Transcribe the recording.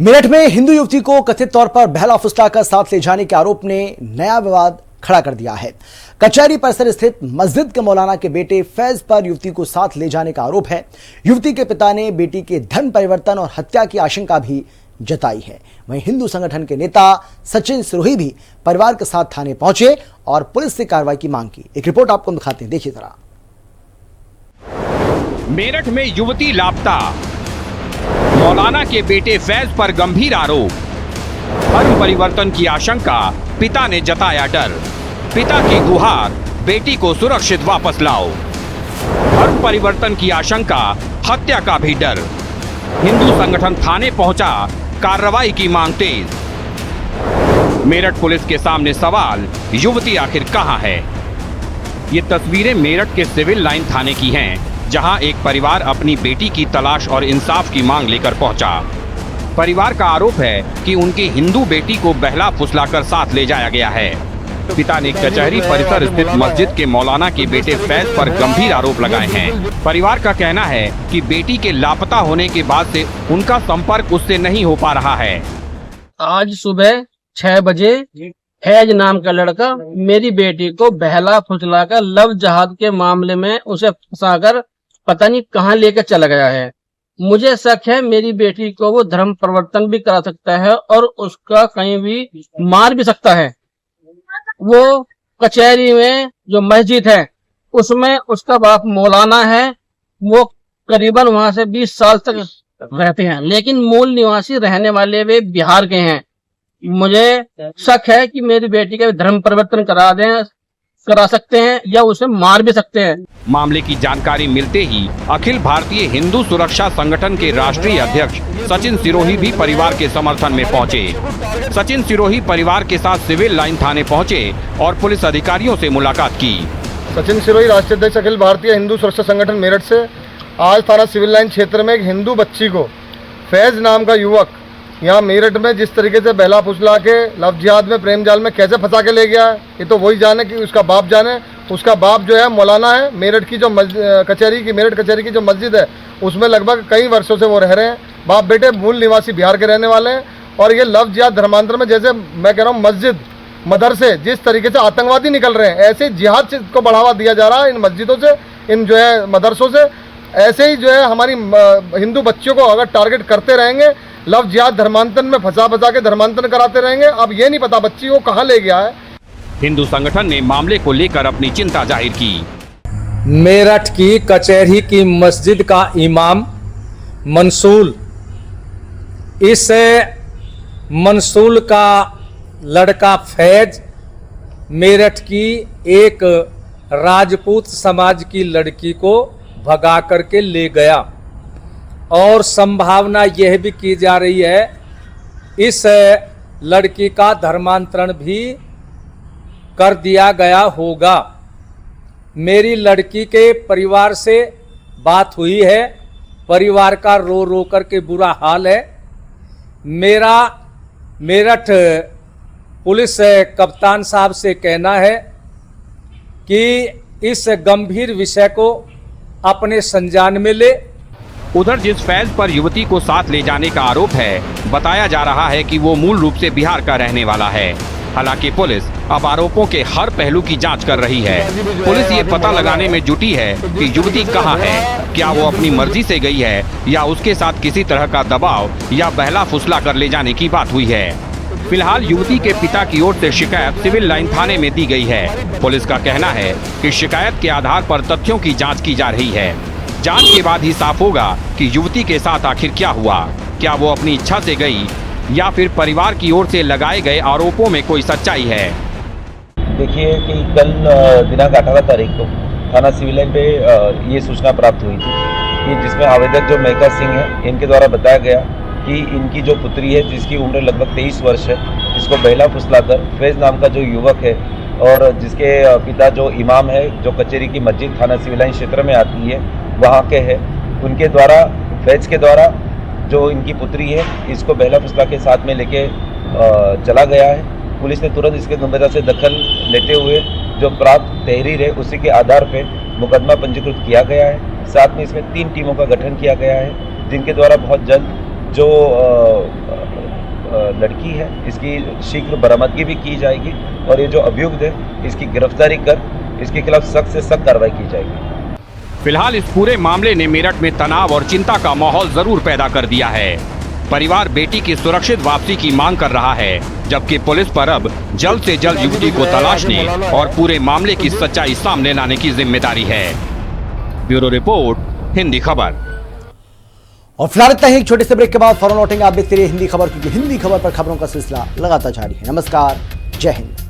मेरठ में हिंदू युवती को कथित तौर पर बहला फुसलाकर साथ ले जाने के आरोप ने नया विवाद खड़ा कर दिया है। कचहरी परिसर स्थित मस्जिद के मौलाना के बेटे फैज पर युवती को साथ ले जाने का आरोप है। युवती के पिता ने बेटी के धर्म परिवर्तन और हत्या की आशंका भी जताई है। वहीं हिंदू संगठन के नेता सचिन सिरोही भी परिवार के साथ थाने पहुंचे और पुलिस से कार्रवाई की मांग की। एक रिपोर्ट आपको दिखाते हैं, देखिए जरा। मेरठ में युवती लापता, मौलाना के बेटे फैज पर गंभीर आरोप, धर्म परिवर्तन की आशंका, पिता ने जताया डर। पिता की गुहार, बेटी को सुरक्षित वापस लाओ। धर्म परिवर्तन की आशंका, हत्या का भी डर। हिंदू संगठन थाने पहुंचा, कार्रवाई की मांग तेज। मेरठ पुलिस के सामने सवाल, युवती आखिर कहां है? ये तस्वीरें मेरठ के सिविल लाइन थाने की हैं, जहां एक परिवार अपनी बेटी की तलाश और इंसाफ की मांग लेकर पहुंचा। परिवार का आरोप है कि उनकी हिंदू बेटी को बहला फुसलाकर साथ ले जाया गया है। पिता ने कचहरी परिसर स्थित मस्जिद के मौलाना के बेटे फैज पर गंभीर आरोप लगाए हैं। परिवार का कहना है कि बेटी के लापता होने के बाद से उनका संपर्क उससे नहीं हो पा रहा है। आज सुबह 6 बजे फैज नाम का लड़का मेरी बेटी को बहला फुसलाकर लव जहाद के मामले में उसे फंसाकर पता नहीं कहां लेकर चला गया है। मुझे शक है मेरी बेटी को वो धर्म परिवर्तन भी करा सकता है और उसका कहीं भी मार भी सकता है। वो कचहरी में जो मस्जिद है उसमें उसका बाप मौलाना है। वो करीबन वहां से 20 साल तक रहते हैं, लेकिन मूल निवासी रहने वाले वे बिहार के हैं। मुझे शक है कि मेरी बेटी का धर्म परिवर्तन करा सकते हैं या उसे मार भी सकते हैं। मामले की जानकारी मिलते ही अखिल भारतीय हिंदू सुरक्षा संगठन के राष्ट्रीय अध्यक्ष सचिन सिरोही भी परिवार के समर्थन में पहुंचे। सचिन सिरोही परिवार के साथ सिविल लाइन थाने पहुंचे और पुलिस अधिकारियों से मुलाकात की। सचिन सिरोही, राष्ट्रीय अध्यक्ष अखिल भारतीय हिंदू सुरक्षा संगठन मेरठ से। आज थाना सिविल लाइन क्षेत्र में एक हिंदू बच्ची को फैज नाम का युवक यहाँ मेरठ में जिस तरीके से बहला फुसला के लव जिहाद में प्रेम जाल में कैसे फंसा के ले गया है, ये तो वही जाने कि उसका बाप जाने। उसका बाप जो है मौलाना है। मेरठ की जो मेरठ कचहरी की जो मस्जिद है उसमें लगभग कई वर्षों से वो रह रहे हैं। बाप बेटे मूल निवासी बिहार के रहने वाले हैं। और ये लव जिहाद धर्मांतर में, जैसे मैं कह रहा हूँ मस्जिद मदरसे जिस तरीके से आतंकवादी निकल रहे हैं, ऐसे जिहाद को बढ़ावा दिया जा रहा है इन मस्जिदों से, इन जो है मदरसों से। ऐसे ही जो है हमारी हिंदू बच्चियों को अगर टारगेट करते रहेंगे, लव जिहाद धर्मांतरण में फंसा के धर्मांतरण कराते रहेंगे। अब ये नहीं पता बच्ची को कहां ले गया है। हिंदू संगठन ने मामले को लेकर अपनी चिंता जाहिर की। मेरठ की कचहरी की मस्जिद का इमाम मंसूल, इस मंसूल का लड़का फैज मेरठ की एक राजपूत समाज की लड़की को भगा करके ले गया और संभावना यह भी की जा रही है इस लड़की का धर्मांतरण भी कर दिया गया होगा। मेरी लड़की के परिवार से बात हुई है। परिवार का रो रो कर के बुरा हाल है। मेरा मेरठ पुलिस कप्तान साहब से कहना है कि इस गंभीर विषय को अपने संज्ञान में ले। उधर जिस फैज पर युवती को साथ ले जाने का आरोप है, बताया जा रहा है कि वो मूल रूप से बिहार का रहने वाला है। हालांकि पुलिस अब आरोपों के हर पहलू की जांच कर रही है। पुलिस ये पता लगाने में जुटी है कि युवती कहां है, क्या वो अपनी मर्जी से गई है या उसके साथ किसी तरह का दबाव या बहला फुसला कर ले जाने की बात हुई है। फिलहाल युवती के पिता की ओर से शिकायत सिविल लाइन थाने में दी गई है। पुलिस का कहना है कि शिकायत के आधार पर तथ्यों की जाँच की जा रही है। जांच के बाद ही साफ होगा कि युवती के साथ आखिर क्या हुआ। क्या वो अपनी इच्छा से गई या फिर परिवार की ओर से लगाए गए आरोपों में कोई सच्चाई है। देखिए कि कल दिनांक 18 तारीख को थाना सिविल लाइन पे ये सूचना प्राप्त हुई थी कि जिसमें आवेदक जो मेका सिंह है, इनके द्वारा बताया गया कि इनकी जो पुत्री है जिसकी उम्र लगभग 23 वर्ष है, इसको बहला फुसलाकर फैज नाम का जो युवक है और जिसके पिता जो इमाम है, जो कचहरी की मस्जिद थाना सिविल लाइन क्षेत्र में आती है वहाँ के है, उनके द्वारा फैज के द्वारा जो इनकी पुत्री है इसको बहला फुसला के साथ में लेके चला गया है। पुलिस ने तुरंत इसके गंभीरता से दखल लेते हुए जो प्राप्त तहरीर है उसी के आधार पे मुकदमा पंजीकृत किया गया है। साथ में इसमें 3 टीमों का गठन किया गया है जिनके द्वारा बहुत जल्द जो लड़की है, इसकी शीघ्र बरामदगी भी की जाएगी और ये जो अभियुक्त है इसकी गिरफ्तारी कर इसके खिलाफ सख्त से सख्त कार्रवाई की जाएगी। फिलहाल इस पूरे मामले ने मेरठ में तनाव और चिंता का माहौल जरूर पैदा कर दिया है। परिवार बेटी की सुरक्षित वापसी की मांग कर रहा है, जबकि पुलिस पर अब जल्द से जल्द युवती को तलाशने और पूरे मामले की सच्चाई सामने लाने की जिम्मेदारी है। ब्यूरो रिपोर्ट, हिंदी खबर। और फिलहाल इतना ही, एक छोटे से ब्रेक के बाद फौरन लौटेंगे आप देखते रहिए हिंदी खबर, क्योंकि हिंदी खबर पर खबरों का सिलसिला लगातार जारी है। नमस्कार, जय हिंद।